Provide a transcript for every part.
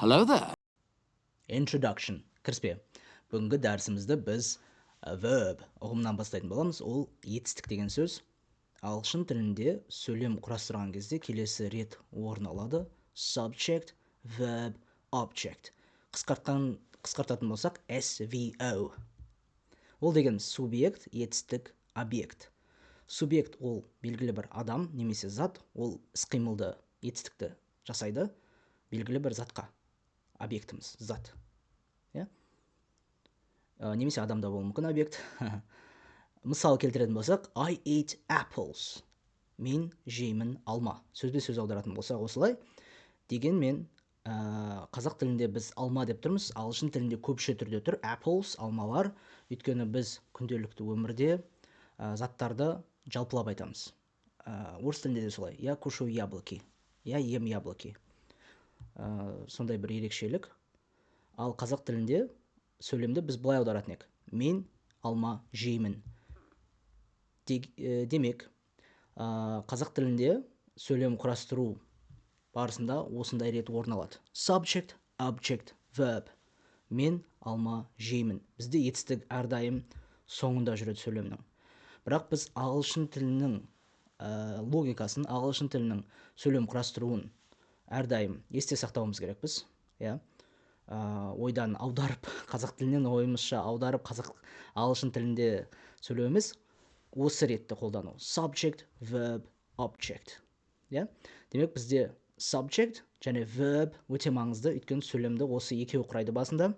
Hello there. Introduction. Кіріспе. Бүгінгі дәрісімізді біз verb ұғымынан бастайтын боламыз. Ол етістік деген сөз. Ағылшын тілінде сөйлем құрастырған кезде келесі рет орын алады. Subject, verb, object. Қысқартатын болсақ SVO. Ол деген субъект, етістік, объект. Субъект ол белгілі бір адам немесе зат, ол іс-қимылды, етістікті жасайды белгілі бір затқа. Объектіміз зат. Немесе адамда болуы мүмкін объект. Мысал келтіретін болсақ, I eat apples. Мен жеймін алма. Сөзбе сөз аударатын болсақ осылай. Дегенмен қазақ тілінде біз алма деп тұрмыз, ағылшын тілінде көпше түрде тұр apples, алмалар. Өйткені біз күнделікті өмірде заттарды жалпылап айтамыз. Орыс тілінде де солай. Я кушаю яблоки. Я ем яблоки. Сондай бір ерекшелік. Ал қазақ тілінде сөйлемді біз былай аударатын едік. Мен алма жеймін. Демек, қазақ тілінде сөйлем құрастыру барысында осындай рет орын алады. Subject, object, verb. Мен алма жеймін. Бізде етістік әрдайым соңында жүреді сөйлемнің. Бірақ біз ағылшын тілінің логикасын, ағылшын тілінің сөйлем құрастыруын әрдайым есте сақтауымыз керекпіз. Ойдан аударып, қазақ тілінен ойымызша аударып, ағылшын тілінде сөйлеуіміз осы ретті қолдану. Subject, verb, object. Демек бізде subject және verb өте маңызды, өйткені сөйлемді осы екеуі құрайды басында.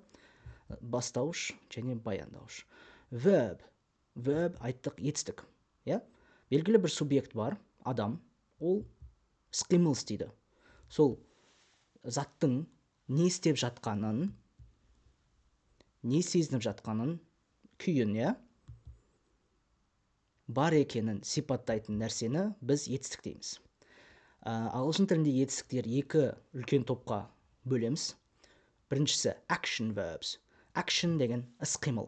Бастауыш және баяндауыш. Verb айттық етістік. Белгілі бір субъект бар, адам, ол іс-қимыл істейді. Сол заттың не істеп жатқанын, не сезініп жатқанын, күйін, бар екенін сипаттайтын нәрсені біз етістік дейміз. Ағылшын тілінде етістіктер екі үлкен топқа бөлеміз. Біріншісі action verbs. Action деген іс-қимыл.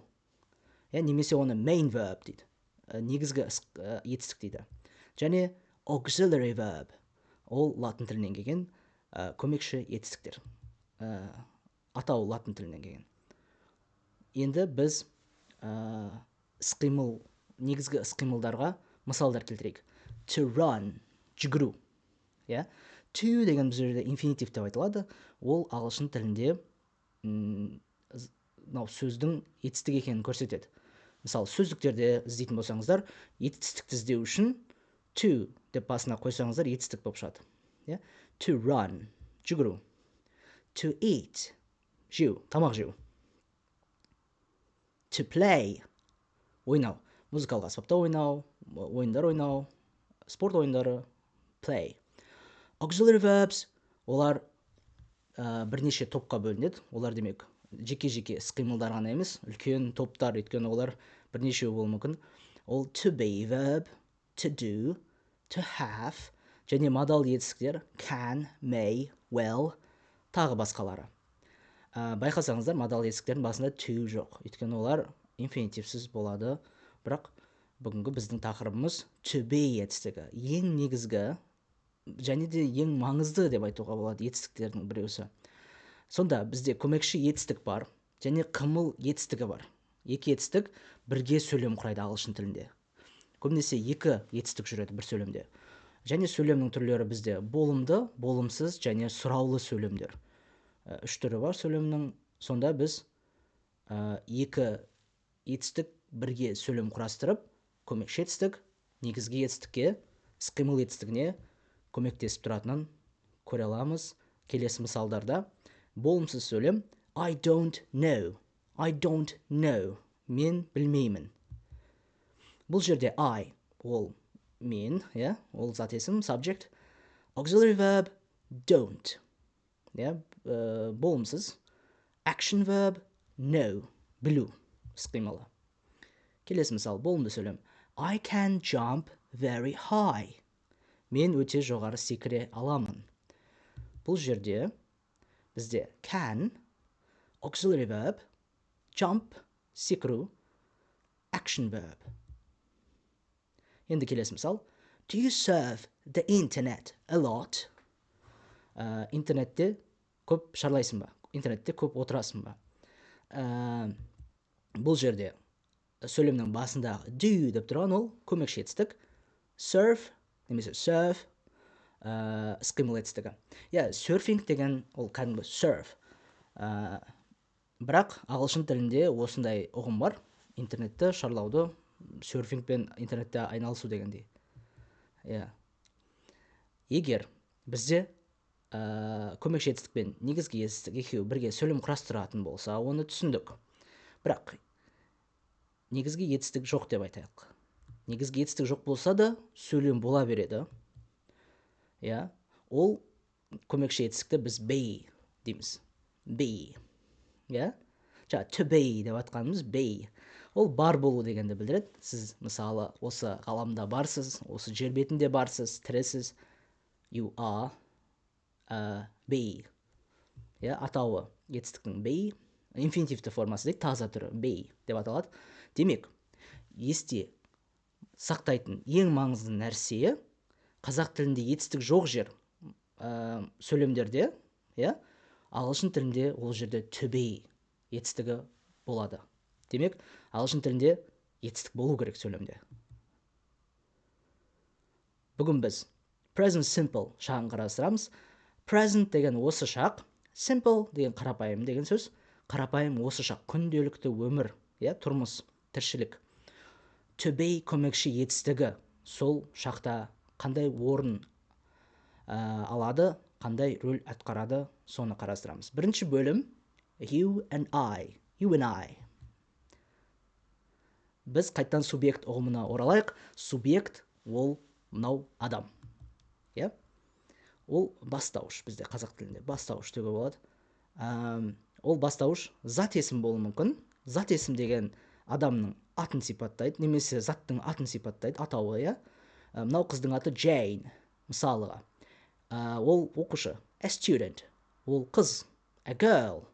Немесе оны main verb дейді. Негізгі етістік дейді. Және auxiliary verb. Ол латын тілінен келген көмекші етістіктер. Атау латын тілінен келген. Енді біз іс-қимыл, негізгі іс-қимылдарға мысалдар келтірейік. To run, жүгіру. To деген бұл жерде инфинитив деп айтылады. Ол ағылшын тілінде сөздің етістік екенін көрсетеді. Мысалы, сөздіктерде іздейтін болсаңыздар, етістікті іздеу үшін to деп басына қойсаңыздар, етістік болып шығады. To run, жүгіру. To eat, жеу, тамақ жеу. To play, ойнау. Музыкалық аспапта ойнау, ойындар ойнау, спорт ойындары, play. Auxiliary verbs, олар бірнеше топқа бөлінеді. Олар демек жеке-жеке іс-қимылдар ғана емес, үлкен топтар, өйткені олар бірнешеу болуы мүмкін. Ол to be verb, to do, to have, және модал етістіктер can, may, will, тағы басқалары. Байқасаңыздар, модал етістіктердің басында to жоқ. Өйткені олар инфинитивсіз болады. Бірақ бүгінгі біздің тақырыбымыз to be етістігі. Ең негізгі және де ең маңызды деп айтуға болады етістіктердің біреусі. Сонда бізде көмекші етістік бар және қимыл етістігі бар. Екі етістік бірге сөйлем құрайды ағылшын тілінде. Көбінесе екі етістік жүреді бір сөйлемде. Және сөйлемнің түрлері бізде болымды, болымсыз және сұраулы сөйлемдер. Үш түрі бар сөйлемнің. Сонда біз екі етістік бірге сөйлем құрастырып, көмекші етістік негізгі етістікке, іс-қимыл етістігіне көмектесіп тұратынын көре аламыз. Келесі мысалдарда болымсыз сөйлем I don't know. I don't know. Мен білмеймін. Бұл жерде I ол мен, ол зат есім, subject. Auxiliary verb don't. Болымсыз. Action verb know. Білу, іс-қимылы. Келесі мысал, болымды сөйлем. I can jump very high. Мен өте жоғары секіре аламын. Бұл жерде бізде can, auxiliary verb, jump, секіру, action verb. Енді келесі мысал. Do you surf the internet a lot? Интернетте көп шарлайсың ба, интернетте көп отырасың ба. Бұл жерде сөйлемнің басындағы do деп тұрған ол көмекші етістік. Surf немесе surf іс қимыл етістігі. Surfing деген ол кәдімгі surf. Бірақ ағылшын тілінде осындай ұғым бар: интернетті шарлауды серфингпен интернетте айналысу дегендей. Егер бізде көмекші етістік пен негізгі етістік екеуі бірге сөйлем құрастыратын болса, оны түсіндік. Бірақ негізгі етістік жоқ деп айтайық. Негізгі етістік жоқ болса да сөйлем бола береді. Ол көмекші етістікті біз be дейміз. Be. To be деп атқанымыз be. Ол бар болу дегенді білдіреді. Сіз мысалы осы ғаламда барсыз, осы жер бетінде барсыз, тірісіз. You are be. Атауы етістіктің be, инфинитивті формасы дейді, таза түрі be деп аталады. Демек, есте сақтайтын ең маңызды нәрсе қазақ тілінде етістік жоқ жер сөйлемдерде, ағылшын тілінде ол жерде to be етістігі болады. Демек, ағылшын тілінде етістік болу керек сөйлемде. Бүгін біз present simple шағын қарастырамыз. Present деген осы шақ, simple деген қарапайым деген сөз. Қарапайым осы шақ, күнделікті өмір, тұрмыс, тіршілік. To be көмекші етістігі сол шақта қандай орын алады, қандай рөл атқарады, соны қарастырамыз. Бірінші бөлім you and I. Біз қайттан субъект ұғымына оралайық. Субъект ол мынау адам. Ол бастауыш, бізде қазақ тілінде бастауыш деуге болады. Ол бастауыш зат есім болуы мүмкін. Зат есім деген адамның атын сипаттайды, немесе заттың атын сипаттайды, атауы. Мынау қыздың аты Jane, мысалыға. Ол оқушы, a student. Ол қыз, a girl.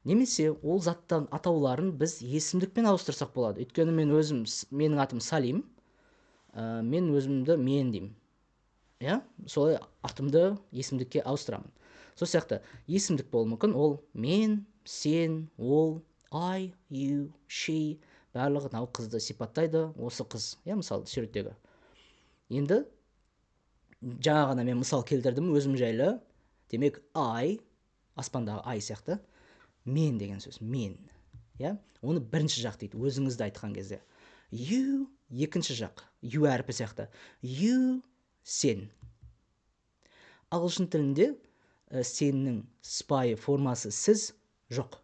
Немесе ол заттан атауларын біз есімдікпен ауыстырсақ болады. Өйткені менің атым Салим, мен өзімді мен деймін. Солай атымды есімдікке ауыстырамын. Сол сияқты есімдік болуы мүмкін. Ол мен, сен, ол, I, you, she барлығы мынау қызды сипаттайды. Осы қыз, мысалы суреттегі. Енді жаңа ғана мен мысал келтірдім өзім жайлы. Демек I, аспандағы I сияқты, мен деген сөз, мен. Оны бірінші жақ дейді, өзіңізді айтқан кезде. You, екінші жақ, you әрпі сияқты. You, сен. Ағылшын тілінде сеннің сыпайы формасы сіз жоқ.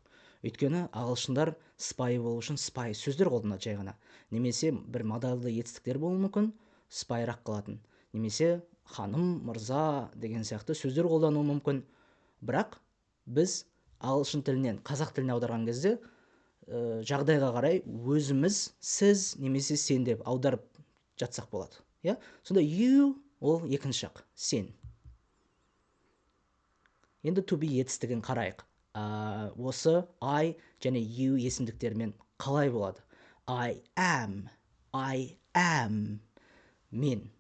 Өйткені ағылшындар сыпайы болу үшін сыпайы сөздер қолданады жай ғана. Немесе бір модальды етістіктер болуы мүмкін, сыпайырақ қалатын. Немесе ханым, мырза деген сияқты сөздер қолдануы мүмкін. Бірақ біз ағылшын тілінен қазақ тіліне аударған кезде жағдайға қарай өзіміз сіз немесе сен деп аударып жатсақ болады. Сонда you ол екінші жақ, сен. Енді to be етістігін қарайық. Осы I және you есімдіктермен қалай болады? I am, мен.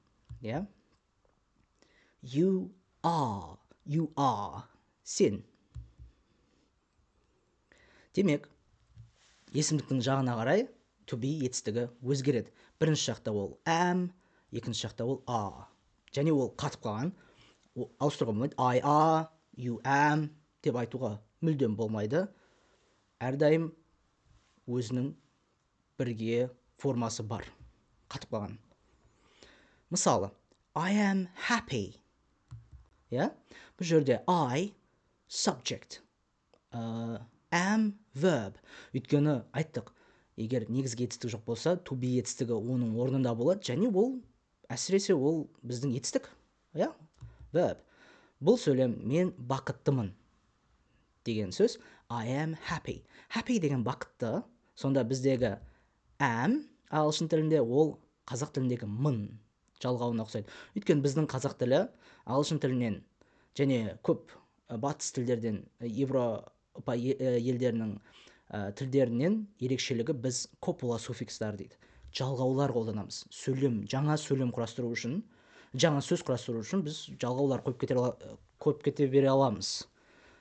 You are, сен. Демек, есімдіктің жағына қарай to be етістігі өзгереді. Бірінші жақта ол am, екінші жақта ол are. Және ол қатып қалған. Ауыстыруға болмайды. I are, you am деп айтуға мүлдем болмайды. Әрдайым өзінің бірге формасы бар. Қатып қалған. Мысалы, I am happy. Бұл жерде I subject, am verb. Өйткені айттық, егер негізгі етістік жоқ болса, to be етістігі оның орнында болады, және ол әсіресе ол біздің етістік. Verb. Бұл сөйлем мен бақыттымын деген сөз. I am happy. Happy деген бақытты. Сонда біздегі am ағылшын тілінде ол қазақ тіліндегі мын жалғауына ұқсайды. Өйткені біздің қазақ тілі ағылшын тілінен және көп батыс тілдерден, Европа елдерінің тілдерінен ерекшелігі біз копула суффикстар дейді. Жалғаулар қолданамыз. Жаңа сөйлем құрастыру үшін жаңа сөз құрастыру үшін біз жалғаулар қойып кете бере аламыз.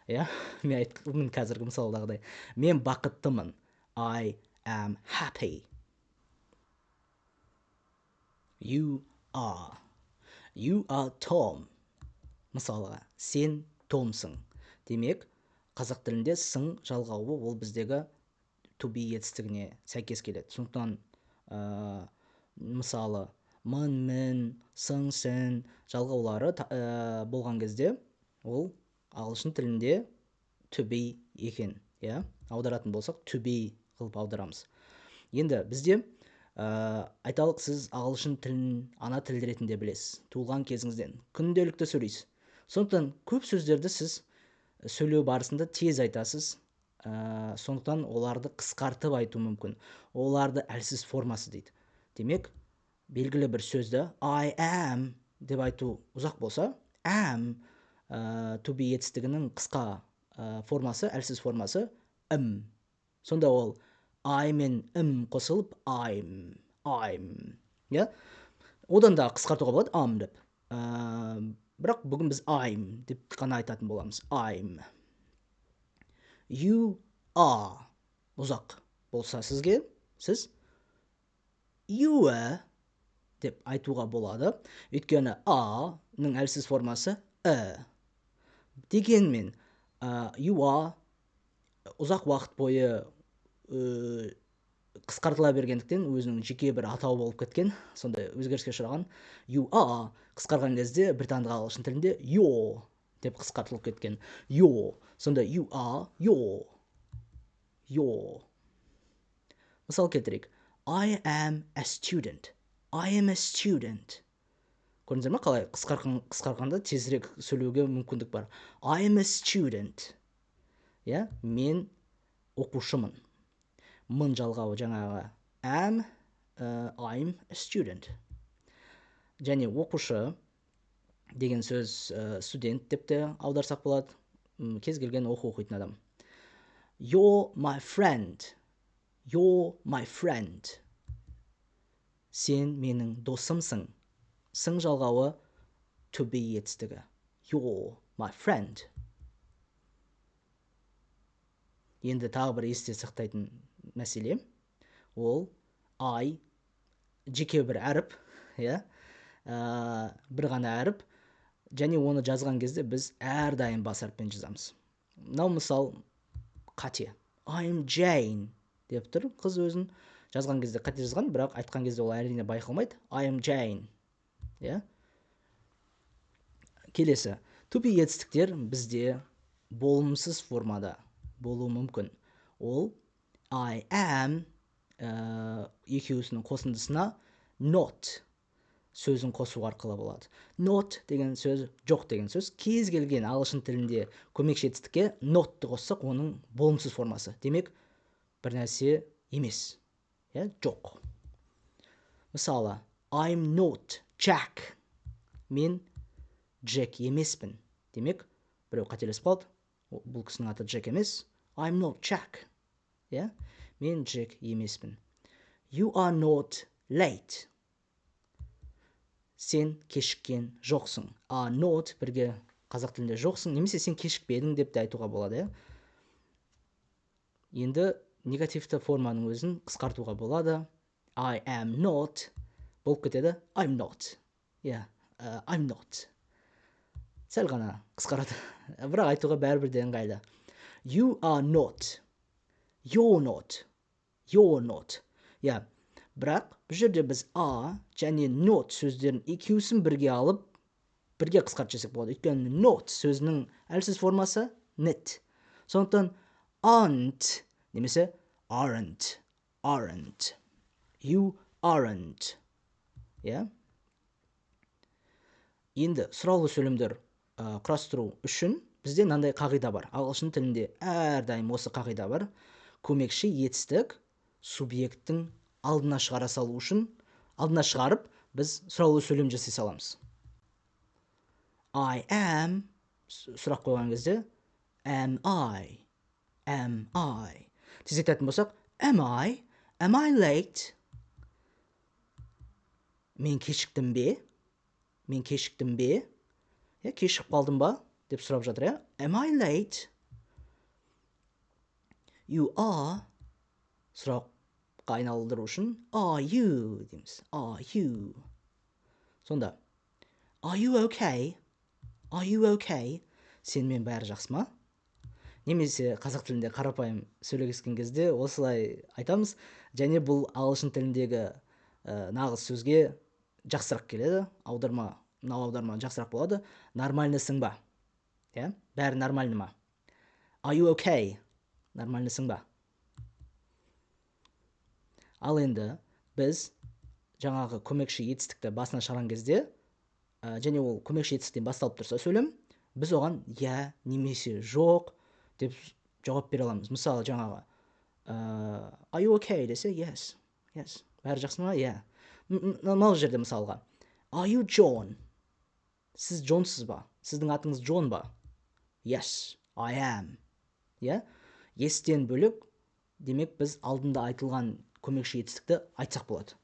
Иә, мен айттым қазіргі мысалдағыдай. Мен бақыттымын. I am happy. You are. You are Tom. Мысалға, сен Томсың. Демек, қазақ тілінде сын жалғауы ол біздегі to be етістігіне сәйкес келеді. Сондықтан мысалы мін, сын, сін жалғаулары болған кезде ол ағылшын тілінде to be екен. Аударатын болсақ to be қылып аударамыз. Енді бізде айталық, сіз ағылшын тілін ана тіл ретінде білесіз. Туылған кезіңізден күнделікті сөйлейсіз. Сондықтан көп сөздерді сіз сөйлеу барысында тез айтасыз. Сондықтан оларды қысқартып айту мүмкін. Оларды әлсіз формасы дейді. Демек, белгілі бір сөзді I am деп айту ұзақ болса, am to be етістігінің қысқа формасы, әлсіз формасы Сонда ол I мен қосылып I'm. Одан да қысқартуға болады am деп. Бірақ бүгін біз I'm деп қана айтатын боламыз. I'm. You are. Ұзақ болса сізге, сіз you are деп айтуға болады. Өйткені a-ның әлсіз формасы Дегенмен, you are ұзақ уақыт бойы қысқартыла бергендіктен өзінің жеке бір атауы болып кеткен, сондай өзгеріске ұшыраған. You are қысқарған кезде британдық ағылшын тілінде your деп қысқартылып кеткен. Your. Сонда you are your. Мысал келтірейік. I am a student. Көрдіңіздер ме, қалай қысқарғанда тезірек сөйлеуге мүмкіндік бар. I am a student. Мен оқушымын. Мын жалғауы жаңағы I'm a student. Және оқушы деген сөз студент деп те аударсақ болады. Кез келген оқитын адам. You're my friend. Сен менің досымсың. Сын жалғауы to be етістігі. You're my friend. Енді тағы бір есте сақтайтын мәселе. Ол I жеке бір әріп, бір ғана әріп, және оны жазған кезде біз әрдайым бас әріппен жазамыз. Мынау мысал қате. I'm Jane деп тұр. Қыз өзін жазған кезде қате жазған, бірақ айтқан кезде ол әрине байқалмайды. I'm Jane. Келесі. To be етістіктер бізде болымсыз формада болуы мүмкін. Ол I am екеуісінің қосындысына not сөзін қосу арқылы болады. Not деген сөз, жоқ деген сөз. Кез келген ағылшын тілінде көмекші етістікке notты қоссақ, оның болымсыз формасы. Демек, бір нәрсе емес. Жоқ. Мысалы, I'm not Jack. Мен Джек емеспін. Демек, біреу қателесіп қалды. Бұл кісінің аты Джек емес. I'm not Jack. Мен Джек емеспін. You are not late. Сен кешіккен жоқсың. Not бірге қазақ тілінде жоқсың, немесе сен кешікпедің деп те айтуға болады. Енді негативті форманың өзін қысқартуға болады. I am not болып кетеді. I'm not. I'm not. Сәл ғана қысқарады. Бірақ айтуға бәрібір де ыңғайлы. You are not. You're not. Бірақ бұл жерде біз және not сөздерін екеуісін бірге алып, бірге қысқартып жазсақ болады. Өйткені not сөзінің әлсіз формасы net. Сондықтан aren't немесе aren't. You aren't. Енді сұраулы сөйлемдер құрастыру үшін бізде мынандай қағида бар. Ағылшын тілінде әрдайым осы қағида бар. Көмекші етістік субъекттің алдына шығара салу үшін, алдына шығарып, біз сұраулы сөйлем жасай саламыз. I am сұрақ қойған кезде am I. Тез айтатын болсақ, am I late? Мен кешіктім бе? мен кешіктім бе? Кешігіп қалдым ба деп сұрап жатыр. Am I late? You are сұраққа айналдыру үшін are you дейміз. Are you? Сонда are you okay? Are you okay? Сенімен бәрі жақсы ма? Немесе қазақ тілінде қарапайым сөйлескен кезде осылай айтамыз. Және бұл ағылшын тіліндегі нағыз сөзге жақсырақ келеді. Мынау аударма жақсырақ болады. Нормальнысың ба? Бәрі нормальны ма? Are you okay? Нормальнысың ба? Ал енді біз жаңағы көмекші етістікті басына шығарған кезде, және ол көмекші етістіктен басталып тұрса сөйлем, біз оған немесе жоқ деп жауап бере аламыз. Мысалы, жаңағы are you okay десе yes. Бәрі жақсы ма? Мынау жерде мысалға are you John? Сіз Джонсыз ба? Сіздің атыңыз Джон ба? Yes, I am. Естен бөлек, демек біз алдында айтылған көмекші етістікті айтсақ болады.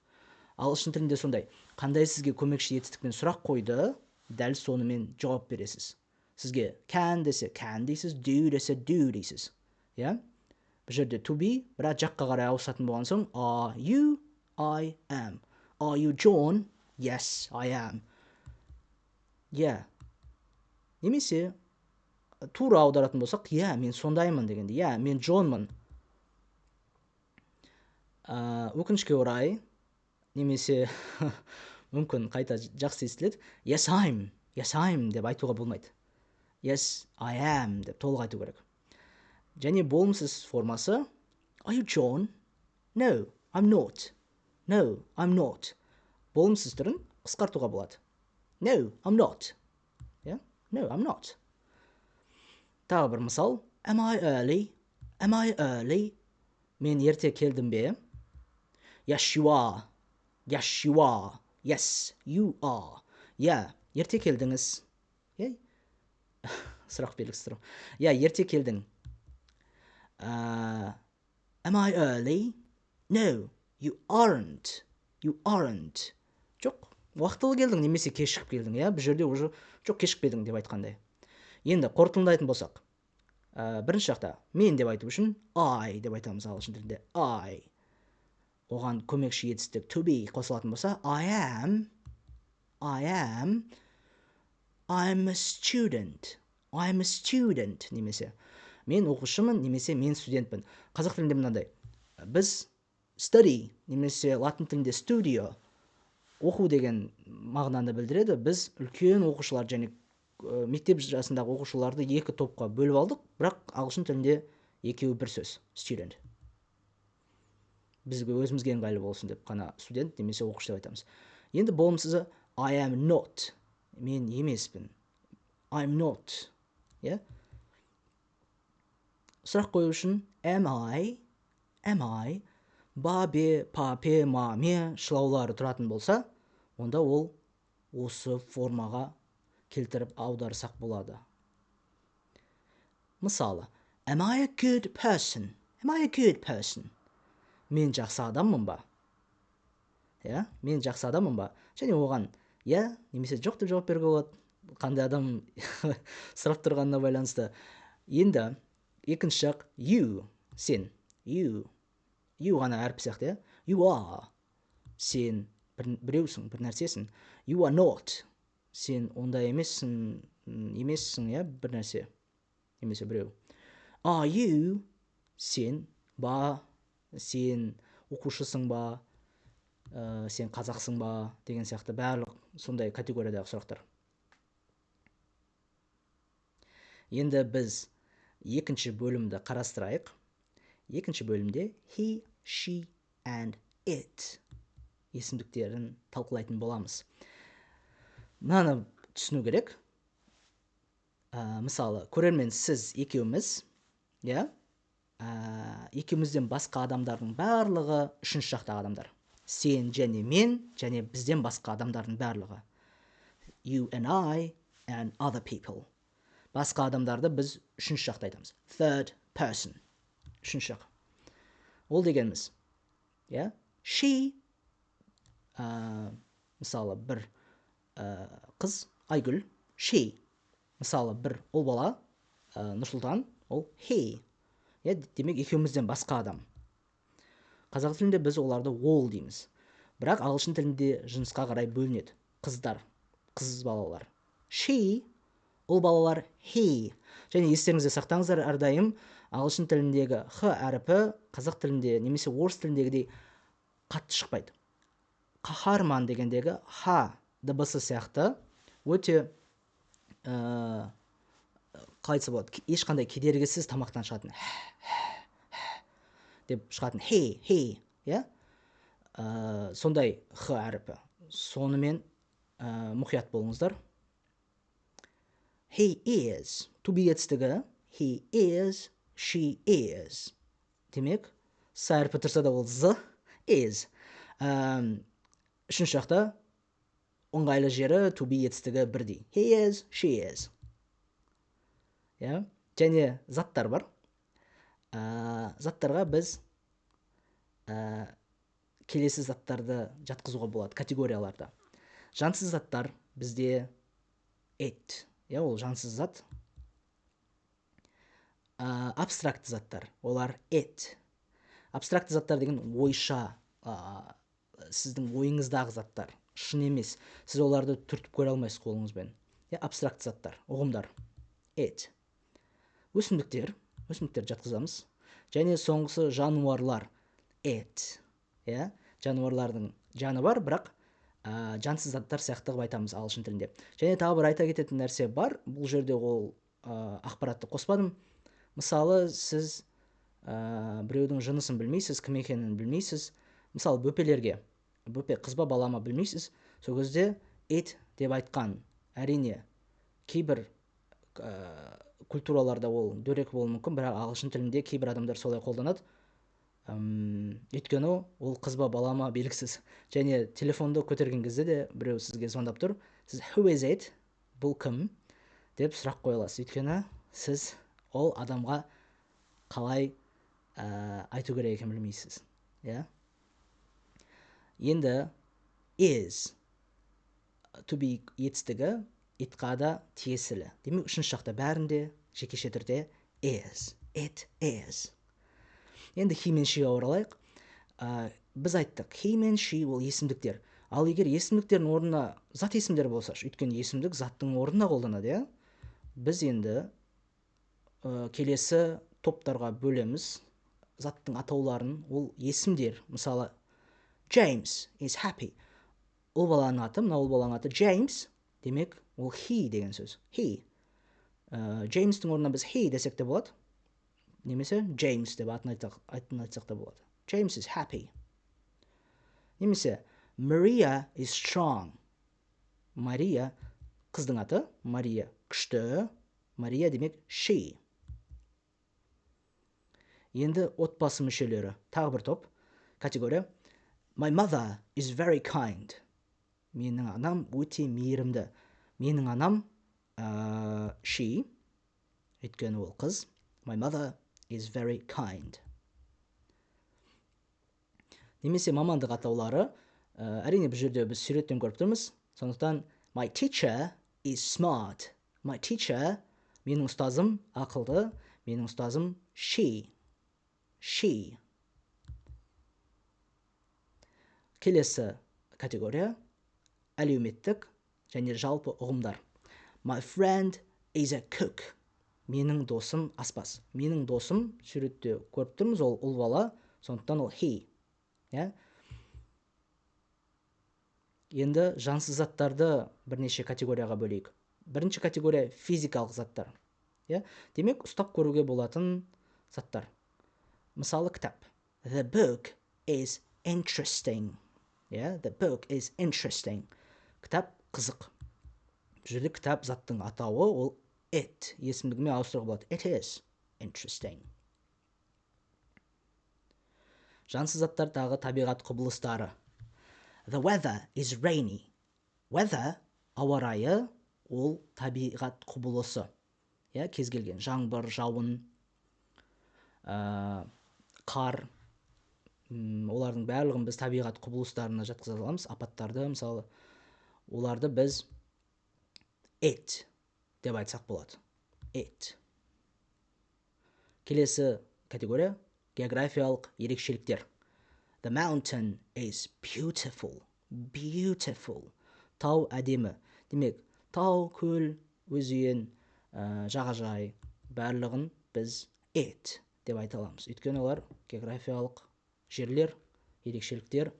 Ағылшын тілінде сондай. Қандай сізге көмекші етістікпен сұрақ қойды, дәл сонымен жауап бересіз. Сізге can десе can дейсіз, do десе do дейсіз. Бұл жерде to be, бірақ жаққа қарай ауысатын болған соң are you? I am. Are you John? Yes, I am. Немесе тура аударатын болсақ, мен сондаймын дегенде, мен Джонмын. Өкінішке орай, немесе мүмкін қайта жақсы естіледі, yes I'm деп айтуға болмайды. Yes I am деп толық айту керек. Және болымсыз формасы are you John? No, I'm not. Болымсыз түрін қысқартуға болады. No, I'm not. No, I'm not. Тағы бір мысал. Am I early? Мен ерте келдім бе? Yes, you are. Yes, you are. Ерте келдіңіз. Сұрақ белгісі тұру. Ерте келдің. Am I early? No, you aren't. Жоқ, уақытылы келдің, немесе кешігіп келдің. Бұл жерде уже жоқ, кешікпедің деп айтқандай. Енді қорытындылайтын болсақ, бірінші жақта мен деп айту үшін I деп айтамыз ағылшын тілінде. I. Оған көмекші етістік to be қосылатын болса, I am. I'm a student. Немесе мен оқушымын, немесе мен студентпін. Қазақ тілінде мынандай. Біз study, немесе латын тілінде studio, оқу деген мағынаны білдіреді. Біз үлкен оқушылар және мектеп жасындағы оқушыларды екі топқа бөліп алдық, бірақ ағылшын тілінде екеуі бір сөз, student. Бізге өзімізге ыңғайлы болсын деп қана студент немесе оқушы деп айтамыз. Енді болымсызы I am not. Мен емеспін. I'm not. Сұрақ қою үшін am I, ба, бе, па, пе, ма, ме шылаулары тұратын болса, онда ол осы формаға келтіріп аударсақ болады. Мысалы, am I a good person? Мен жақсы адаммын ба? Мен жақсы адаммын ба? Және оған немесе жоқ деп жауап беруге болады. Қандай адам сұрап тұрғанына байланысты. Енді екінші жақ you, сен. You ғана әріп сияқты, You are. Сен біреусің, бір нәрсесің. You are not. Сен онда емессің, бір нәрсе. Немесе біреу. Are you? Сен ба, сен оқушысың ба, сен қазақсың ба, деген сияқты барлық сондай категориядағы сұрақтар. Енді біз екінші бөлімді қарастырайық. Екінші бөлімде he, she and it есімдіктерін талқылайтын боламыз. Мынаны түсіну керек. Мысалы, көрермен сіз екеуміз, екеумізден басқа адамдардың барлығы үшінші жақтағы адамдар. Сен және мен және бізден басқа адамдардың барлығы. You and I and other people. Басқа адамдарды біз үшінші жақта айтамыз. Third person. Үшінші жақ. Ол дегеніміз. She, мысалы, бір қыз Айгүл, she. Мысалы бір ұл бала Нұрсұлтан, ол he. Демек екеумізден басқа адам. Қазақ тілінде біз оларды ол дейміз. Бірақ ағылшын тілінде жынысқа қарай бөлінеді. Қыздар, қыз балалар she, ұл балалар he. Және естеріңізде сақтаңыздар, әрдайым ағылшын тіліндегі х әріпі қазақ тілінде немесе орыс тіліндегідей қатты шықпайды. Қаһарман дегендегі ха дыбысы сияқты өте қалай айтса болады, ешқандай кедергісіз тамақтан шығатын деп шығатын he, сондай х әріпі. Сонымен мұқият болыңыздар. He is, to be етістігі he is, she is. Демек, с әріпі тұрса да ол з, is. Үшінші жақта ыңғайлы жері to be етістігі бірдей. He is, she is. Және заттар бар. Заттарға біз келесі заттарды жатқызуға болады категорияларда. Жансыз заттар бізде it, ол жансыз зат. Абстракты заттар, олар it. Абстракты заттар деген ойша, сіздің ойыңыздағы заттар, шын емес. Сіз оларды түртіп көре алмайсыз қолыңызбен. Абстракты заттар, ұғымдар, it. Өсімдіктер жатқызамыз. Және соңғысы жануарлар, it. Жануарлардың жаны бар, бірақ жансыз заттар сияқты қылып айтамыз ағылшын тілінде. Және тағы бір айта кететін нәрсе бар. Бұл жерде ол ақпаратты қоспадым. Мысалы, сіз біреудің жынысын білмейсіз, кім екенін білмейсіз. Мысалы, бөпелерге, бөпе қыз ба бала ма білмейсіз. Сол кезде it деп айтқан. Әрине, кейбір культураларда ол дөрекі болуы мүмкін, бірақ ағылшын тілінде кейбір адамдар солай қолданады. Өйткені ол қыз ба бала ма белгісіз. Және телефонды көтерген кезде де біреу сізге звондап тұр. Сіз who is it? Бұл кім? Деп сұрақ қоя аласыз. Өйткені сіз ол адамға қалай айту керек екенін білмейсіз. Енді is, to be етістігі itқа да тиесілі. Демек, үшінші жақта бәрінде жекеше түрде is, it is. Енді he мен she'ға оралайық. Біз айттық, he мен she ол есімдіктер. Ал егер есімдіктердің орнына зат есімдер болса, өйткені есімдік заттың орнына қолданады, біз енді келесі топтарға бөлеміз заттың атауларын. Ол есімдер. Мысалы, James is happy. Ол баланың аты, мына ол баланың аты James. Демек, ол he деген сөз. He. Джеймстің орнына біз he десек те болады. Немесе James деп атын айтсақ та болады. James is happy. Немесе Maria is strong. Мария қыздың аты. Мария күшті. Мария демек she. Енді отбасы мүшелері. Тағы бір топ. Категория. My mother is very kind. Менің анам өте мейірімді. Менің анам she. Өйткені ол қыз. My mother is very kind. Немесе мамандық атаулары. Әрине бұл жерде біз суреттен көріп тұрмыз. Сондықтан my teacher is smart. My teacher, менің ұстазым ақылды. Менің ұстазым she. She. Келесі категория әлеуметтік және жалпы ұғымдар. My friend is a cook. Менің досым аспаз. Менің досым суретте көріп тұрмыз, ол ұл бала, сондықтан ол he. Енді жансыз заттарды бірнеше категорияға бөлейік. Бірінші категория физикалық заттар. Демек, ұстап көруге болатын заттар. Мысалы, кітап. The book is interesting. The book is interesting. Кітап қызық. Бұл жерде кітап заттың атауы, ол it есімдігімен ауыстыруға болады. It is interesting. Жансыз заттар тағы табиғат құбылыстары. The weather is rainy. Weather, ауа райы, ол табиғат құбылысы. Кез келген жаңбыр, жауын, қар, олардың барлығын біз табиғат құбылыстарына жатқыза аламыз. Апаттарды, мысалы, оларды біз it деп айтсақ болады. It. Келесі категория географиялық ерекшеліктер. The mountain is beautiful. Beautiful. Тау әдемі. Демек, тау, көл, өзен, жағажай барлығын біз it деп айта аламыз. Өйткені олар географиялық жерлер, ерекшеліктер.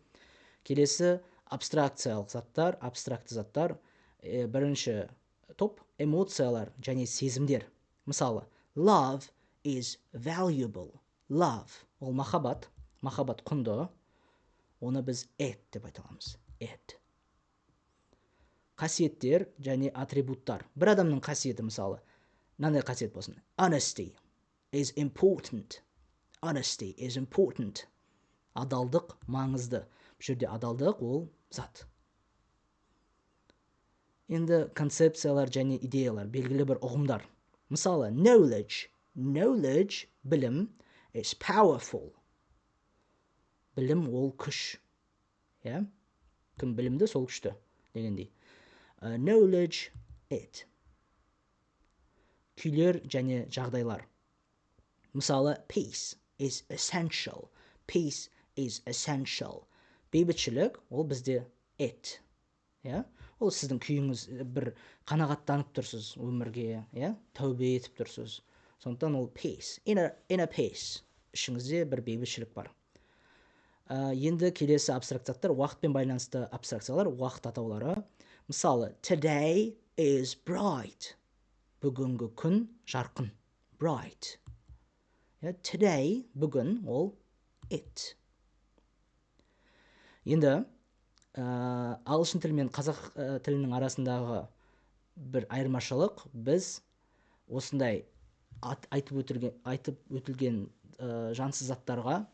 Келесі абстракциялық заттар, абстракты заттар. Бірінші топ эмоциялар және сезімдер. Мысалы, love is valuable. Love ол махаббат, махаббат құнды. Оны біз it деп айта аламыз. It. Қасиеттер және атрибуттар. Бір адамның қасиеті мысалы, мынандай қасиет болсын. Honesty is important. Honesty is important. Адалдық маңызды. Бұл жерде адалдық ол зат. Енді концепциялар және идеялар, белгілі бір ұғымдар. Мысалы, knowledge. Knowledge, білім, is powerful. Білім ол күш. Кім білімді, сол күшті дегендей. Knowledge, it. Күйлер және жағдайлар. Мысалы, peace is essential. Peace is essential. Бейбітшілік ол бізде it. Ол сіздің күйіңіз, бір қанағаттанып тұрсыз өмірге, тәубе етіп тұрсыз. Сондықтан ол peace. Inner peace. Ішіңізде бір бейбітшілік бар. Енді келесі абстракциялар, уақытпен байланысты абстракциялар, уақыт атаулары. Мысалы, today is bright. Бүгінгі күн жарқын. Bright. Today, бүгін ол it. Енді ағылшын тілі мен қазақ тілінің арасындағы бір айырмашылық, біз осындай айтып өтілген жансыз заттарға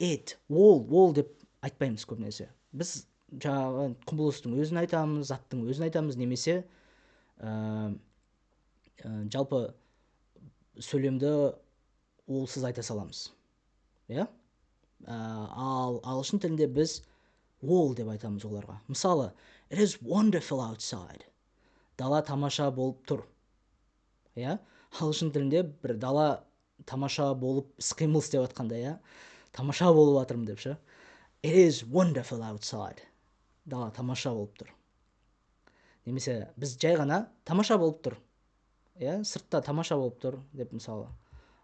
it, ол деп айтпаймыз көбінесе. Біз жаңағы құбылыстың өзін айтамыз, заттың өзін айтамыз, немесе жалпы сөйлемді олсыз айта саламыз. Ал ағылшын тілінде біз all деп айтамыз оларға. Мысалы, it is wonderful outside. Дала тамаша болып тұр. Ағылшын тілінде бір дала тамаша болып іс-қимыл істеп жатқанда, тамаша болып жатырмын деп ше. It is wonderful outside. Дала тамаша болып тұр. Немесе біз жай ғана тамаша болып тұр. Сыртта тамаша болып тұр деп мысалы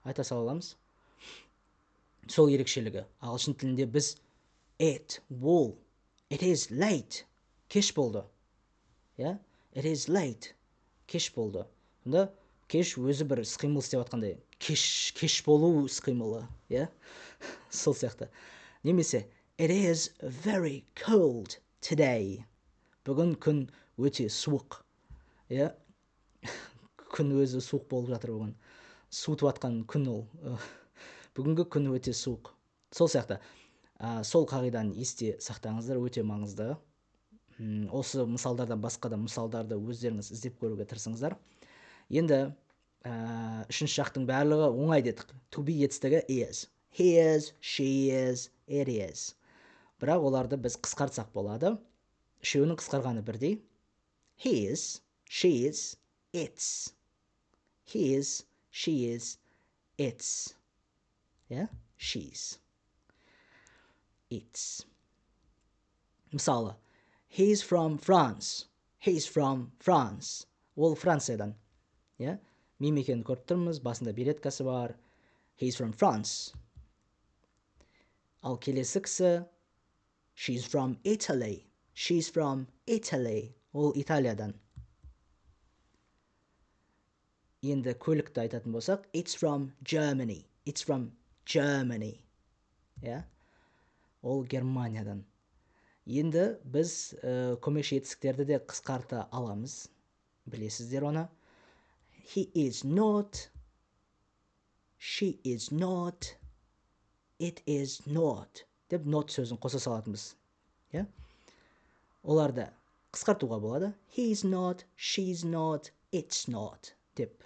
айта саламыз. Сол ерекшелігі. Ағылшын тілінде біз it, all. It is late. Кеш болды. It is late. Кеш болды. Онда кеш өзі бір іс-қимыл істеп жатқандай. Кеш болу іс-қимылы. Сол сияқты. Немесе it is very cold today. Бүгін күн өте суық. Күн өзі суық болып жатыр бүгін. Суытып жатқан күн ол. Бүгінгі күн өте суық. Сол сияқты. Сол қағиданы есте сақтаңыздар, өте маңызды. Осы мысалдардан басқа да мысалдарды өздеріңіз іздеп көруге тырысыңыздар. Енді үшінші жақтың барлығы оңай дедік. To be етістігі is. He is, she is, it is. Бірақ оларды біз қысқартсақ болады. Үшеуінің қысқарғаны бірдей. His, she's, its. His, she is, its. She's. It's. Мысалы, he's from France. He's from France. Ол Франциядан. Мем екенін көріп тұрмыз, басында береткасы бар. He's from France. Ал келесі кісі, she's from Italy. She's from Italy. Ол Италиядан. Енді көлікті айтатын болсақ, it's from Germany. It's from Germany. Ол Германиядан. Енді біз көмекші етістіктерді де қысқарта аламыз. Білесіздер оны. He is not. She is not. It is not. Деп not сөзін қоса салатынбыз. Оларды қысқартуға болады. He is not. She is not. It's not. Деп.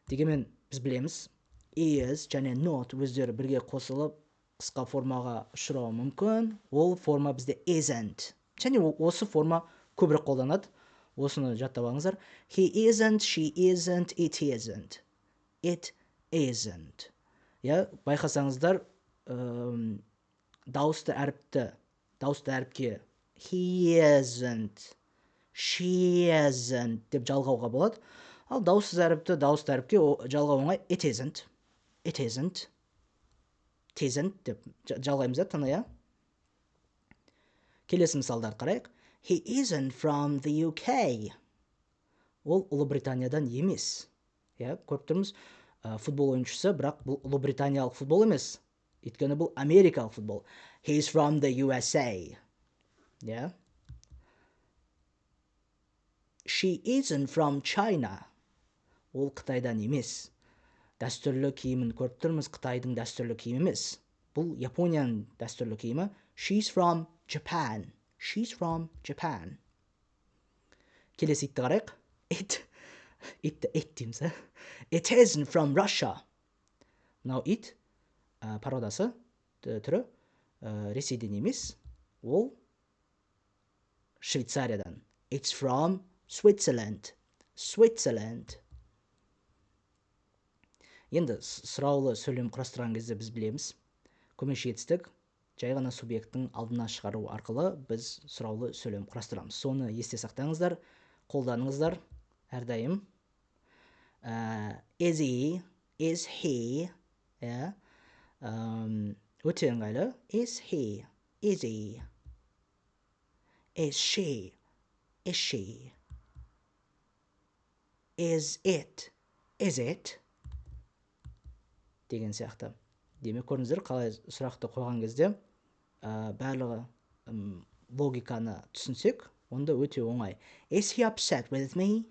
Дегенмен біз білеміз. Is және not өздері бірге қосылып қысқа формаға ұшырауы мүмкін. Ол форма бізде isn't. Және осы форма көбірек қолданады. Осыны жаттап алыңыздар. He isn't, she isn't, it isn't. It isn't. Я, байқасаңыздар, дауысты әріпке he isn't, she isn't деп жалғауға болады. Ал дауыссыз әріпті дауысты әріпке жалғау оңай. It isn't, it isn't, it isn't деп жалғаймыз да тыны, я. Келесі мысалдар қарайық. He isn't from the UK. Ол Ұлыбританиядан емес. Я, көріп тұрмыз, футбол ойыншысы, бірақ бұл Ұлыбританиялық футбол емес. Өйткені бұл Америкалық футбол. He's from the USA. Yeah. She isn't from China. Ол Қытайдан емес. Дәстүрлі киімін көріп тұрмыз, Қытайдың дәстүрлі киімі емес. Бұл Японияның дәстүрлі киімі. She's from Japan. She's from Japan. Келесі итті қарайық. It дейміз. It isn't from Russia. Мынау ит пародасы түрі Ресейден емес. Ол Швейцариядан. It's from Switzerland. Switzerland. Енді сұраулы сөйлем құрастырған кезде біз білеміз. Көмеш етістік жай ғана субъекттің алдына шығару арқылы біз сұраулы сөйлем құрастырамыз. Соны есте сақтаңыздар, қолданыңыздар әрдайым. Is he, is he, өте ыңғайлы. Is he, is he, is she, is she, is it, деген сияқты. Демек, көріңіздер, қалай сұрақты қойған кезде барлығы логиканы түсінсек, онда өте оңай. Is he upset with me?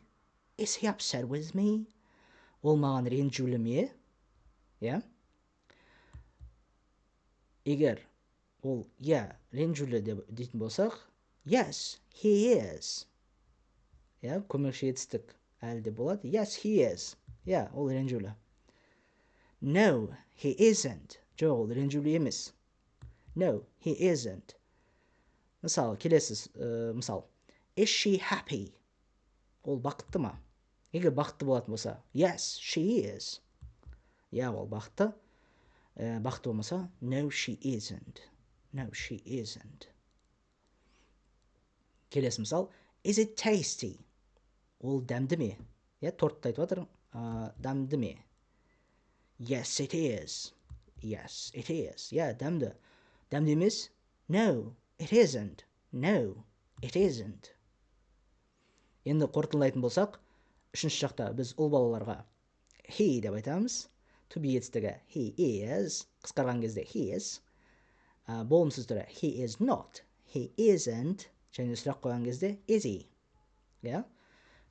Is he upset with me? Ол маған ренжулі ме? Егер ол ренжулі дейтін болсақ, yes, he is. Көмекші етістік әлі де болады. Yes, he is. Ол ренжулі. No, he isn't. Жоқ, ол ренжулі емес. No, he isn't. Мысал, келесі мысал. Is she happy? Ол бақытты ма? Егер бақытты болатын болса, yes, she is. Ол бақытты. Бақытты болмаса, no, she isn't. No, she isn't. Келесі мысал. Is it tasty? Ол дәмді ме? Тортты айтып жатыр. Дәмді ме? Yes, it is. Yes, it is. Дәмді. Дәмді емес? No, it isn't. No, it isn't. Енді қорытындылайтын болсақ, үшінші жақта біз ұл балаларға he деп айтамыз. To be етістігі he is. Қысқарған кезде he is. Болымсыз түрі he is not. He isn't. Және сұрақ қойған кезде is he.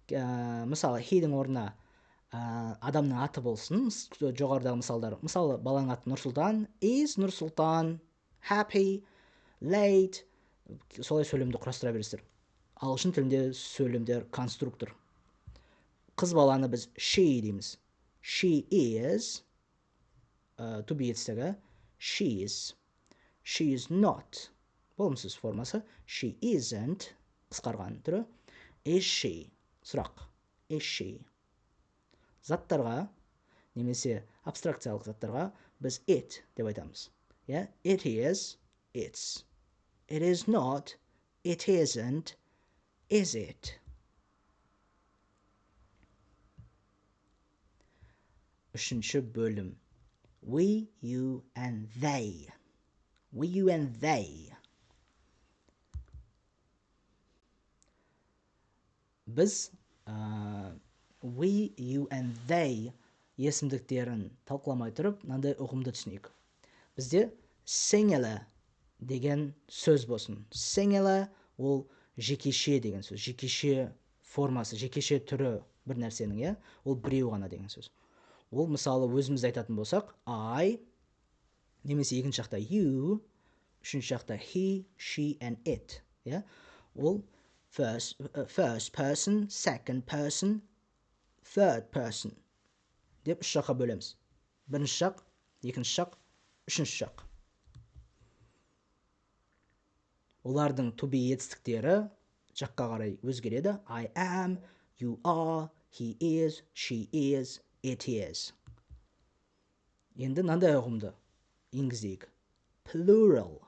Мысалы, he-дің орнына адамның аты болсын. Жоғарыдағы мысалдар. Мысалы, баланың аты Нұрсұлтан. Is Нұрсұлтан. Happy. Late. Солай сөйлемді құрастыра бересіздер. Ағылшын тілінде сөйлемдер конструктор. Қыз баланы біз she дейміз. She is. To be етістігі she is. She is not. Болымсыз формасы. She isn't. Қысқарған түрі. Is she. Сұрақ. Is she. Заттарға, немесе абстракциялық заттарға біз it деп айтамыз. It is. It's. It is not. It isn't. Is it? Үшінші бөлім. We, you, and they. We, you, and they. Біз we, you, and they есімдіктерін талқыламай тұрып, мынандай ұғымды түсінейік. Бізде singular деген сөз болсын. Singular ол жекеше деген сөз. Жекеше формасы, жекеше түрі бір нәрсенің, ол біреу ғана деген сөз. Ол мысалы өзіміз айтатын болсақ, I, немесе екінші жақта you, үшінші жақта he, she, and it. Ол first person, second person, third person деп үш жаққа бөлеміз. Бірінші жақ, екінші жақ, үшінші жақ. Олардың to be етістіктері жаққа қарай өзгереді. I am, you are, he is, she is, it is. Енді мынандай ұғымды енгізейік. Plural.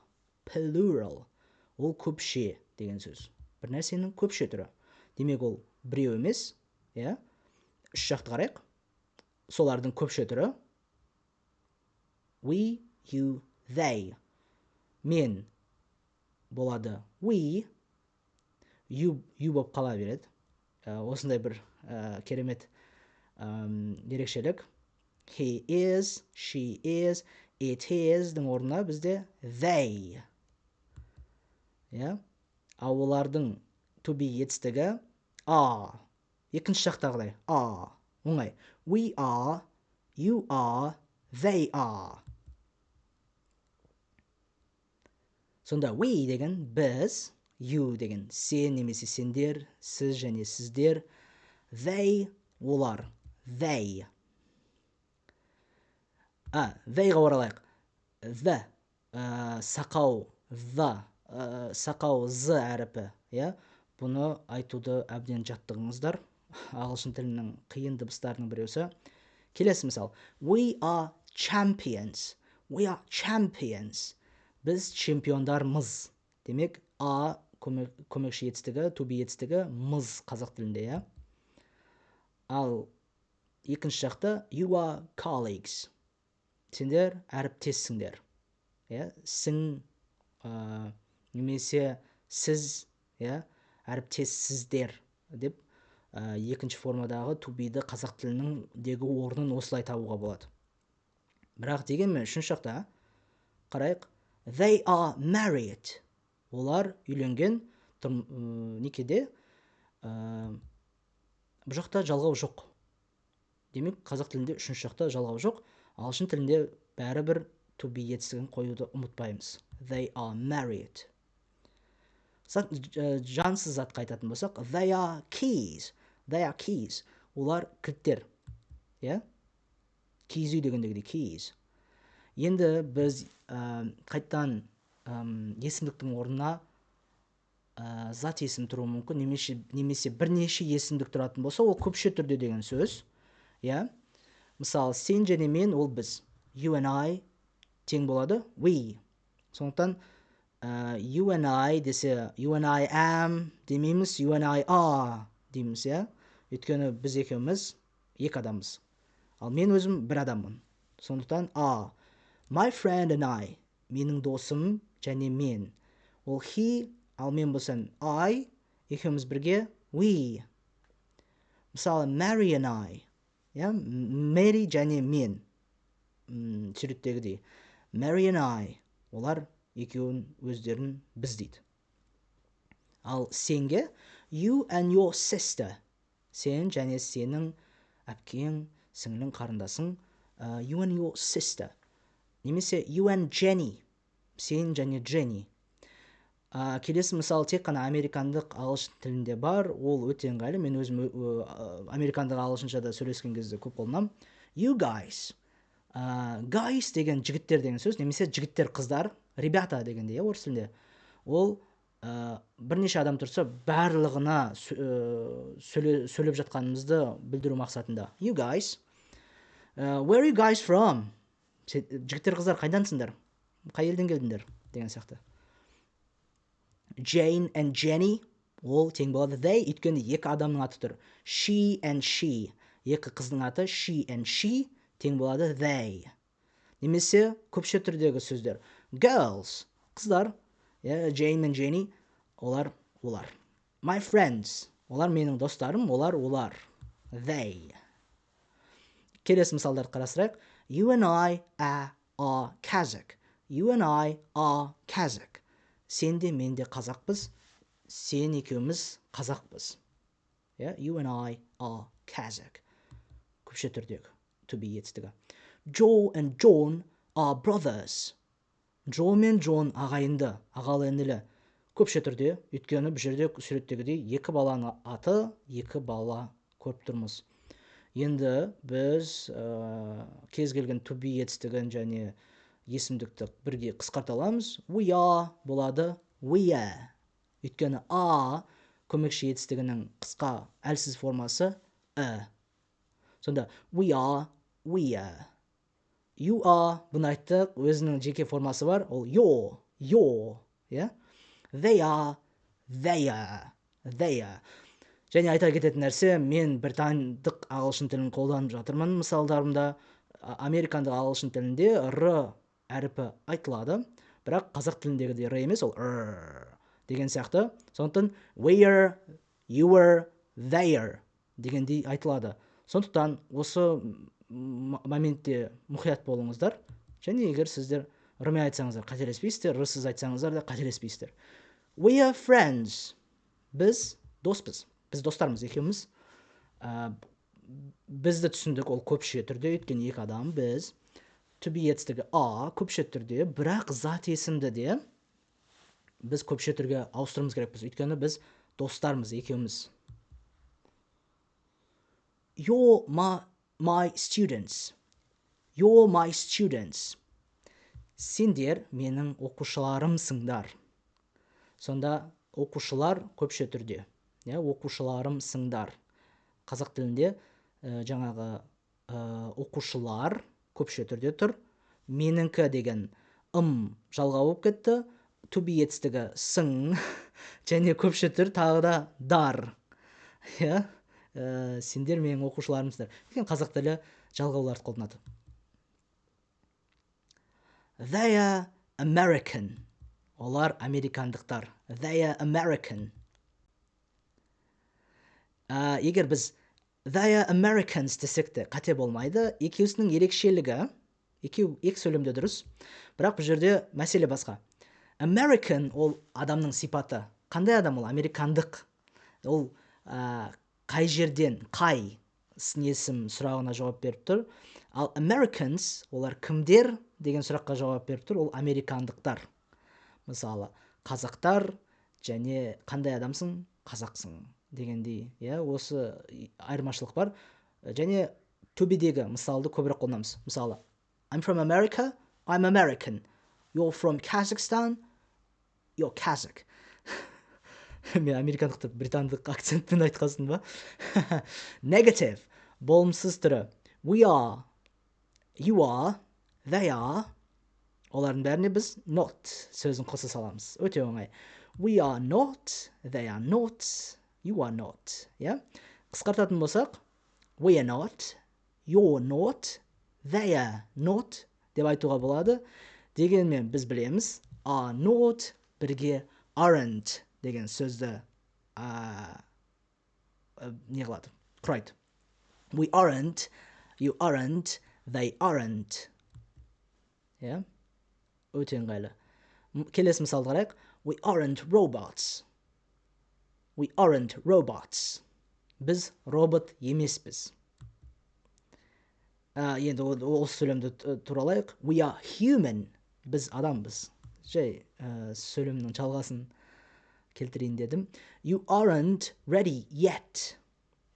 Ол көпше деген сөз. Бір нәрсенің көпше түрі. Демек ол біреу емес, иә? Үш жақты қарайық. Солардың көпше түрі we, you, they. Мен болады we, you болып қала береді. Осындай бір керемет ерекшелік. He is, she is, it is дың орнына бізде they. Ал олардың to be етістігі are. Екінші жақтағыдай are. Оңай. We are, you are, they are. Сонда we деген біз, you деген сен немесе сендер, сіз және сіздер, they олар, they. Theyға оралайық. The, сақау, the, сақау з әріпі, бұны айтуды әбден жаттығыңыздар. Ағылшын тілінің қиын дыбыстарының біреусі. Келесі мысал. We are champions. Біз чемпиондармыз. Демек, көмекші етістігі, to be етістігі мыз қазақ тілінде, Ал екінші жақта you are colleagues. Сендер әріптессіңдер. Сің немесе сіз, әріптессіздер деп екінші формадағы to be-ді қазақ тілініңдегі орнын осылай табуға болады. Бірақ дегенмен үшінші жақта қарайық. They are married. Олар үйленген, некеде. Бұл жақта жалғау жоқ. Демек, қазақ тілінде үшінші жақта жалғау жоқ. Ағылшын тілінде бәрібір to be етістігін қоюды ұмытпаймыз. They are married. Жансыз затқа айтатын болсақ, they are keys. Олар кілттер. Keys үй дегендегідей keys. Енді біз қайттан есімдіктің орнына зат есім тұруы мүмкін, немесе бірнеше есімдік тұратын болса, ол көпше түрде деген сөз. Мысалы, сен және мен ол біз. You and I тең болады we. Сондықтан you and I десе, you and I am демейміз, you and I are дейміз, Өйткені біз екеуміз екі адамбыз. Ал мен өзім бір адаммын. Сондықтан my friend and I, менің досым және мен. Ол he, ал мен болсам I, екеуміз бірге we. Мысалы, Mary and I, Mary және мен. Суреттегідей. Mary and I, олар екеуін өздерін біз дейді. Ал сенге you and your sister, сен және сенің әпкең, сіңлің, қарындасың, you and your sister. Немесе you and Jenny, сен және Jenny. Келесі мысал тек қана американдық ағылшын тілінде бар, ол өте ыңғайлы. Мен өзім американдық ағылшыншада сөйлескен кезде көп қолданамын. You guys. Guys деген жігіттер деген сөз, немесе жігіттер қыздар, ребята дегенде, орыс тілінде. Ол бірнеше адам тұрса, барлығына сөйлеп жатқанымызды білдіру мақсатында. You guys. Where are you guys from? Жігіттер қыздар қайдансыңдар? Қай елден келдіңдер? Деген сияқты. Jane and Jenny, ол тең болады they, өйткені екі адамның аты тұр. She and she, екі қыздың аты she and she, тең болады they. Немесе көпше түрдегі сөздер. Girls, қыздар, Jane and Jenny, олар. My friends, олар менің достарым, олар. They. Келесі мысалдарды қарастырайық. You and I are Kazakh. Сен де мен де қазақпыз. Сен екеуміз қазақпыз. You and I are Kazakh. Көпше түрдегі to be етістігі. Joe and John are brothers. Joe мен John ағайынды, ағалы інілі. Көпше түрде, өйткені бұл жерде суреттегідей екі баланың аты, екі бала көріп тұрмыз. Енді біз кез келген to be етістігін және есімдікті бірге қысқарта аламыз. We are болады we are. Өйткені көмекші етістігінің қысқа әлсіз формасы сонда we are, you are, бұны айттық, өзінің жеке формасы бар, ол your, yeah? They are. Және айта кететін нәрсе, мен британдық ағылшын тілін қолданып жатырмын мысалдарымда. Американдық ағылшын тілінде р әріпі айтылады, бірақ қазақ тіліндегідей р емес, ол деген сияқты. Сондықтан where, you were, there дегендей айтылады. Сондықтан осы моментте мұқият болыңыздар. Және егер сіздер р-мен айтсаңыздар қателеспейсіздер, р-сіз айтсаңыздар да қателеспейсіздер. We are friends. Біз доспыз. Біз достармыз екеуміз. Бізді түсіндік, ол көпше түрде, өйткені екі адам біз. To be етістігі көпше түрде, бірақ зат есімді де біз көпше түрге ауыстыруымыз керекпіз. Өйткені біз достармыз екеуміз. You're my students. You're my students. Сендер менің оқушыларымсыңдар. Сонда оқушылар көпше түрде. Оқушыларымсыңдар. Қазақ тілінде жаңағы оқушылар көпше түрде тұр. Меніңкі деген жалғау болып кетті. To be етістігі сың. Және көпше түр тағы да дар. Сендер менің оқушыларымсыңдар. Қазақ тілі жалғауларды қолданады. They are American. Олар американдықтар. They are American. Егер біз they are Americans десек те қате болмайды. Екеуісінің ерекшелігі, екі сөйлемде дұрыс. Бірақ бұл жерде мәселе басқа. American ол адамның сипаты. Қандай адам ол? Американдық. Ол қай жерден, қай сын есім сұрағына жауап беріп тұр. Ал Americans, олар кімдер деген сұраққа жауап беріп тұр. Ол американдықтар. Мысалы, қазақтар және қандай адамсың? Қазақсың дегендей. Осы айырмашылық бар. Және төбедегі мысалды көбірек қолданамыз. Мысалы, I'm from America, I'm American. You're from Kazakhstan, you're Kazakh. Мен американдықты британдық акцентпен айтқасын ба? Negative, болымсыз түрі. We are, you are, they are. Олардың бәріне біз not сөзін қоса саламыз. Өте оңай. We are not, they are not, you are not. Қысқартатын болсақ, we are not, you're not, they are not деп айтуға болады. Дегенмен біз білеміз, are not бірге aren't деген сөзді не қылады? Құрайды. We aren't, you aren't, they aren't. Өте ыңғайлы. Келесі мысалды қарайық. We aren't robots. We aren't robots. Біз робот емеспіз. Енді осы сөйлемді туралайық. We are human. Біз адамбыз. Жай сөйлемнің жалғасын келтірейін дедім. You aren't ready yet.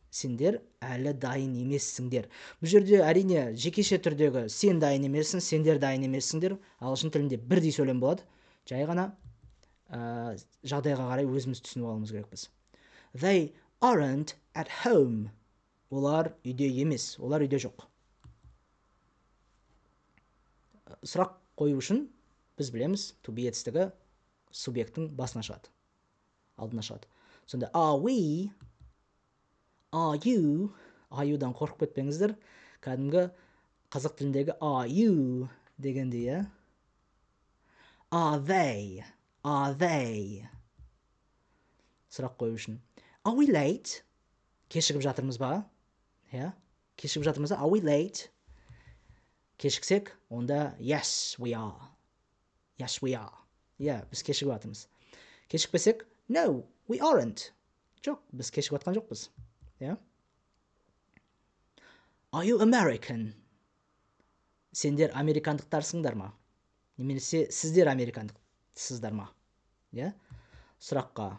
Сендер әлі дайын емессіңдер. Бұл жерде әрине жекеше түрдегі сен дайын емессің, сендер дайын емессіңдер. Ағылшын тілінде бірдей сөйлем болады. Жай ғана жағдайға қарай өзіміз түсініп алуымыз керекпіз. They aren't at home. Олар үйде емес, олар үйде жоқ. Сұрақ қою үшін біз білеміз, to be етістігі субъекттің басына шығады, алдына шығады. Сонда are we, are you, are you'дан қорқып кетпеңіздер. Кәдімгі қазақ тіліндегі are you дегендей, are they, сұрақ қою үшін. Are we late? Кешігіп жатырмыз ба? Кешігіп жатырмыз ба? Are we late? Кешіксек, онда yes, we are. Yes, we are. Біз кешігіп жатырмыз. Кешікпесек, no, we aren't. Жоқ, біз кешігіп жатқан жоқпыз. Are you American? Сендер американдықтарсыңдар ма? Немесе сіздер американдықсыздар ма? Сұраққа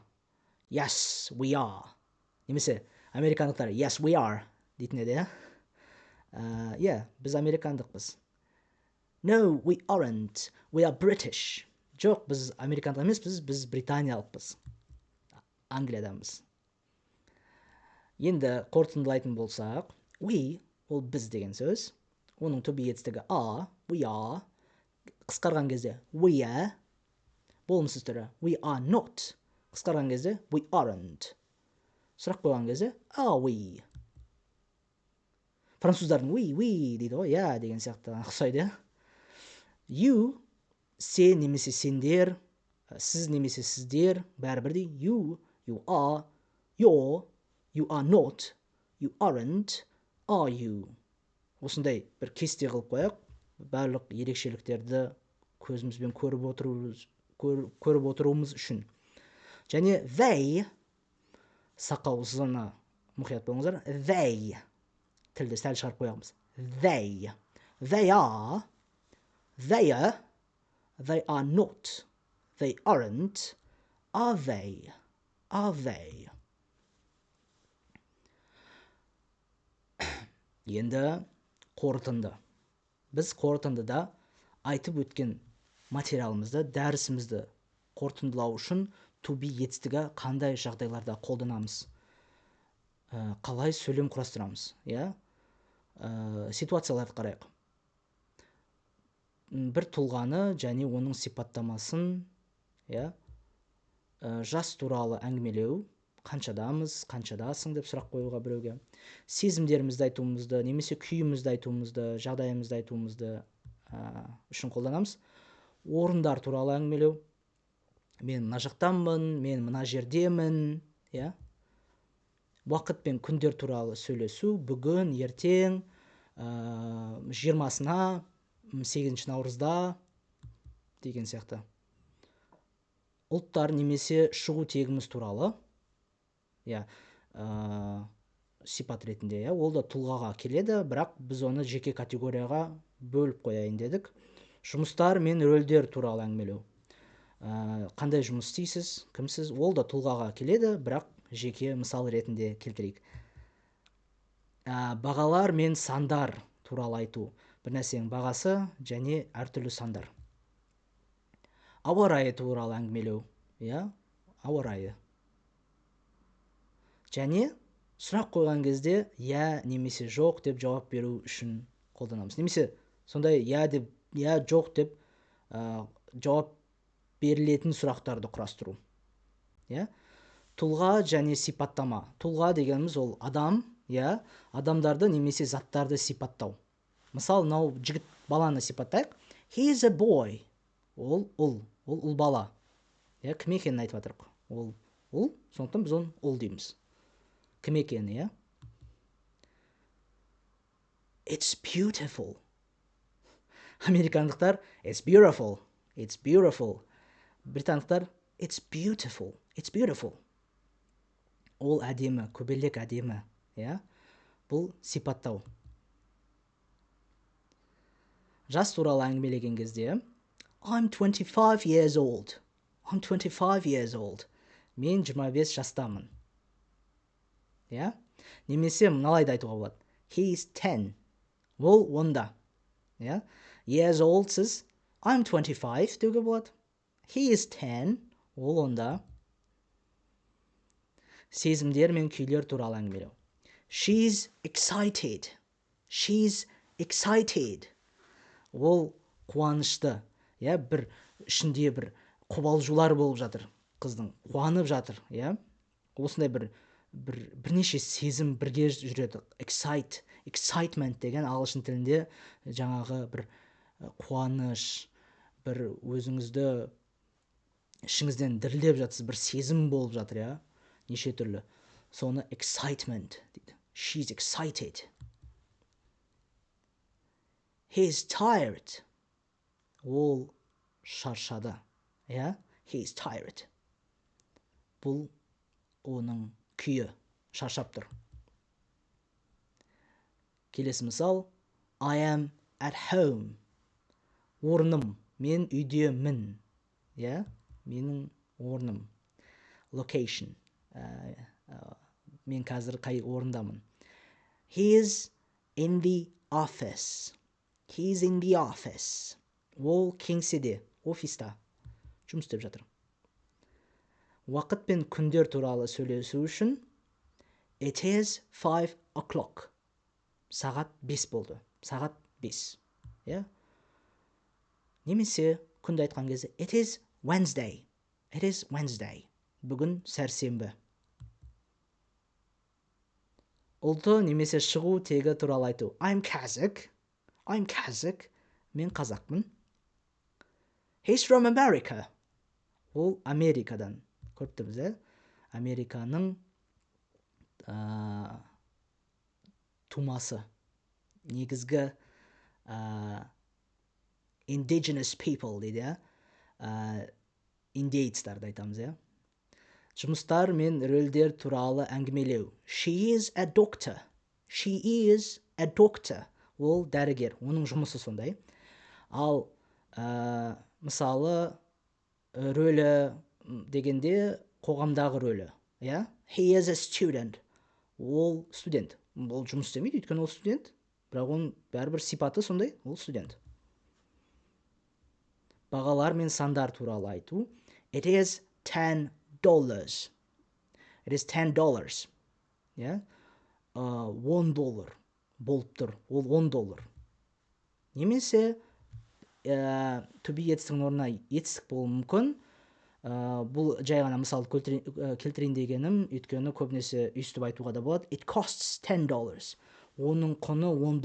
yes, we are. Немесе американдықтар yes, we are дейтін еді. Біз американдықпыз. No, we aren't. We are British. Жоқ, біз американдық емеспіз, біз британиялықпыз. Англиядамыз. Енді қорытындылайтын болсақ, we ол біз деген сөз. Оның to be етістігі are, we are. Қысқарған кезде we are. Болымсыз түрі we are not. Қысқарған кезде we aren't. Сұрақ қойған кезде are we. Француздардың we дейді ғой, я деген сияқты ұқсайды. You, сен немесе сендер, сіз немесе сіздер, бәрі бірдей. You are, you're, you are not, you aren't, are you. Осындай бір кесте қылып қояйық. Барлық ерекшеліктерді көзімізбен көріп отыруымыз үшін. Және they, сақаусызына мұқият болыңыздар. They, тілді сәл шығарып қоямыз. They are, they are not, they aren't, are they. Енді қорытынды. Біз қорытындыда айтып өткен материалымызды, дәрісімізді қорытындылау үшін to be етістігі қандай жағдайларда қолданамыз, қалай сөйлем құрастырамыз, ситуацияларды қарайық. Бір тұлғаны және оның сипаттамасын, жас туралы әңгімелеу, қаншадамыз, қаншадасың деп сұрақ қоюға біреуге, сезімдерімізді айтуымызды, немесе күйімізді айтуымызды, жағдайымызды айтуымызды үшін қолданамыз. Орындар туралы әңгімелеу, мен мына жақтанмын, мен мына жердемін, Уақыт пен күндер туралы сөйлесу, бүгін, ертең, 20-сына, 8 наурызда деген сияқты. Ұлттар немесе шығу тегіміз туралы, сипат ретінде, ол да тұлғаға келеді, бірақ біз оны жеке категорияға бөліп қояйын дедік. Жұмыстар мен рөлдер туралы әңгімелеу. Қандай жұмыс істейсіз, кімсіз, ол да тұлғаға келеді, бірақ жеке мысал ретінде келтірейік. Бағалар мен сандар туралы айту. Бір нәрсенің бағасы және әртүрлі сандар. Ауа райы туралы әңгімелеу. Ауа райы. Және сұрақ қойған кезде немесе жоқ деп жауап беру үшін қолданамыз. Немесе сондай жоқ деп жауап берілетін сұрақтарды құрастыру. Тұлға және сипаттама. Тұлға дегеніміз ол адам, адамдарды немесе заттарды сипаттау. Мысал, мынау жігіт баланы сипаттайық. He is a boy. Ол ұл бала. Кім екенін айтып жатырық. Ол, сондықтан біз оны ұл дейміз. Кім екені, It's beautiful. Американдықтар it's beautiful. Британдықтар it's beautiful. Ол әдемі, көбелек әдемі. Бұл сипаттау. Жас туралы әңгімелеген кезде I'm 25 years old. Мен 25 жастамын. Немесе мыналайды айтуға болады. He is 10. Ол онда. Years old сіз I'm 25 деуге болады. He is 10. Ол онда. Сезімдер мен күйлер туралы әңгімелеу. She's excited. Ол қуанышты. Бір ішінде бір қобалжулар болып жатыр. Қыздың қуанып жатыр. Осындай бірнеше сезім бірге жүреді. Excitement деген ағылшын тілінде жаңағы бір қуаныш, бір өзіңізді ішіңізден дірілдеп жатсыз, бір сезім болып жатыр, неше түрлі. Соны excitement дейді. She's excited. He's tired. Ол шаршады. He's tired. Бұл оның күйі, шаршап тұр. Келесі мысал, I am at home. Орным, мен үйдемін. Менің орным. Location. Мен қазір қай орындамын. He is in the office. Ол кеңседе, офиста жұмыс істеп жатыр. уақыт пен күндер туралы сөйлесу үшін it is 5 o'clock. Сағат 5 болды. Сағат 5. Yeah? Немесе күнді айтқан кезде it is Wednesday. It is Wednesday. Бүгін сәрсенбі. Ұлты немесе шығу тегі туралы айту. I'm Kazakh. I'm Kazakh. Мен қазақпын. He's from America. Ол Америкадан. Көріптіміз, Американың тумасы. Негізгі indigenous people дейді, индейцтарды айтамыз. Жұмыстар мен рөлдер туралы әңгімелеу. She is a doctor. She is a doctor. Ол дәрігер. Оның жұмысы сондай. Ал мысалы рөлі дегенде қоғамдағы рөлі. He is a student. Ол студент. Ол жұмыс істемейді, өйткені ол студент. Бірақ оның бәрібір сипаты сондай, ол студент. Бағалар мен сандар туралы айту. It is $10. It is $10. $10 болып тұр. Ол $10. Немесе to be етістігінің орнына етістік болуы мүмкін. Бұл жай ғана мысал келтірейін дегенім, өйткені көбінесе өйстіп айтуға да болады. It costs $10. Оның құны $10.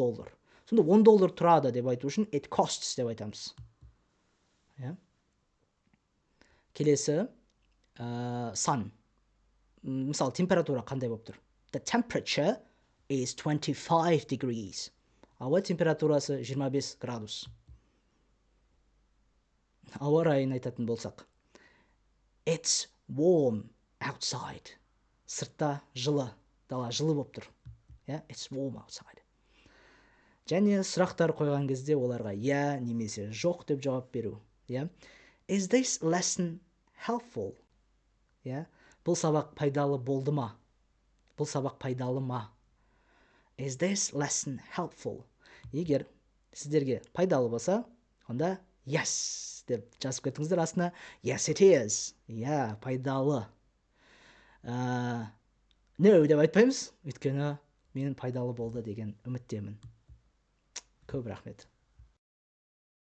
Сонда $10 тұрады деп айту үшін it costs деп айтамыз. Келесі сан. Мысалы температура қандай болып тұр? The temperature is 25 degrees. Ауа температурасы 25 градус. Ауа райын айтатын болсақ. It's warm outside. Сыртта жылы, дала жылы болып тұр. It's warm outside. Және сұрақтар қойған кезде оларға я немесе жоқ деп жауап беру. Is this lesson helpful? Бұл сабақ пайдалы болды ма? Бұл сабақ пайдалы ма? Is this lesson helpful? Егер сіздерге пайдалы болса, онда yes деп жазып кетіңіздер астына. Yes, it is. Пайдалы. No деп айтпаймыз, өйткені мен пайдалы болды деген үміттемін. Көп рахмет.